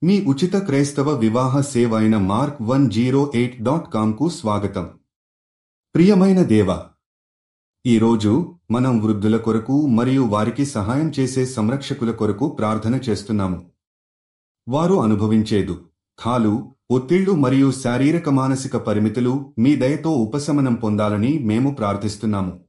మీ ఉచిత క్రైస్తవ వివాహ సేవ అయిన mark108.comకు స్వాగతం. ప్రియమైన దేవా, ఈరోజు మనం వృద్ధుల కొరకు మరియు వారికి సహాయం చేసే సంరక్షకుల కొరకు ప్రార్థన చేస్తున్నాము. వారు అనుభవించే దుఃఖాలు, ఒత్తిళ్లు మరియు శారీరక మానసిక పరిమితులు మీ దయతో ఉపశమనం పొందాలని మేము ప్రార్థిస్తున్నాము.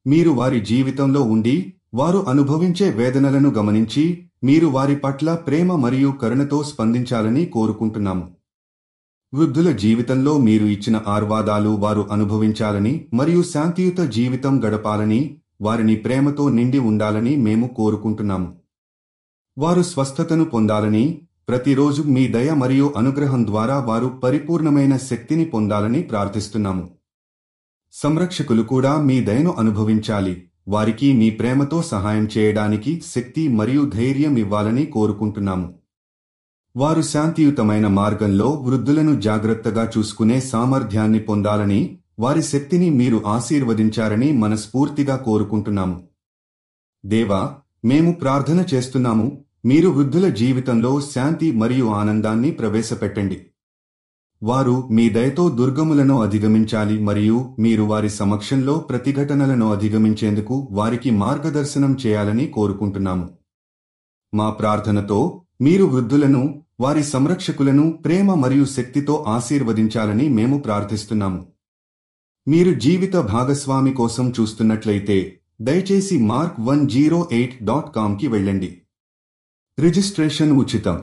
మీరు వారి జీవితంలో ఉండి వారు అనుభవించే వేదనలను గమనించి మీరు వారి పట్ల ప్రేమ మరియు కరుణతో స్పందించాలని కోరుకుంటున్నాము. వృద్ధుల జీవితంలో మీరు ఇచ్చిన ఆర్వాదాలు వారు అనుభవించాలని మరియు శాంతియుత జీవితం గడపాలని, వారిని ప్రేమతో నిండి ఉండాలని మేము కోరుకుంటున్నాము. వారు స్వస్థతను పొందాలని, ప్రతిరోజు మీ దయ మరియు అనుగ్రహం ద్వారా వారు పరిపూర్ణమైన శక్తిని పొందాలని ప్రార్థిస్తున్నాము. సంరక్షకులు కూడా మీ దయను అనుభవించాలి, వారికి మీ ప్రేమతో సహాయం చేయడానికి శక్తి మరియు ధైర్యం ఇవ్వాలని కోరుకుంటున్నాము. వారు శాంతియుతమైన మార్గంలో వృద్ధులను జాగ్రత్తగా చూసుకునే సామర్థ్యాన్ని పొందాలని, వారి శక్తిని మీరు ఆశీర్వదించారని మనస్ఫూర్తిగా కోరుకుంటున్నాము. దేవా, మేము ప్రార్థన చేస్తున్నాము, మీరు వృద్ధుల జీవితంలో శాంతి మరియు ఆనందాన్ని ప్రవేశపెట్టండి. వారు మీ దయతో దుర్గములను అధిగమించాలి మరియు మీరు వారి సమక్షంలో ప్రతిఘటనలను అధిగమించేందుకు వారికి మార్గదర్శనం చేయాలని కోరుకుంటున్నాము. మా ప్రార్థనతో మీరు వృద్ధులను, వారి సంరక్షకులను ప్రేమ మరియు శక్తితో ఆశీర్వదించాలని మేము ప్రార్థిస్తున్నాము. మీరు జీవిత భాగస్వామి కోసం చూస్తున్నట్లయితే దయచేసి mark108.comకి వెళ్ళండి. రిజిస్ట్రేషన్ ఉచితం.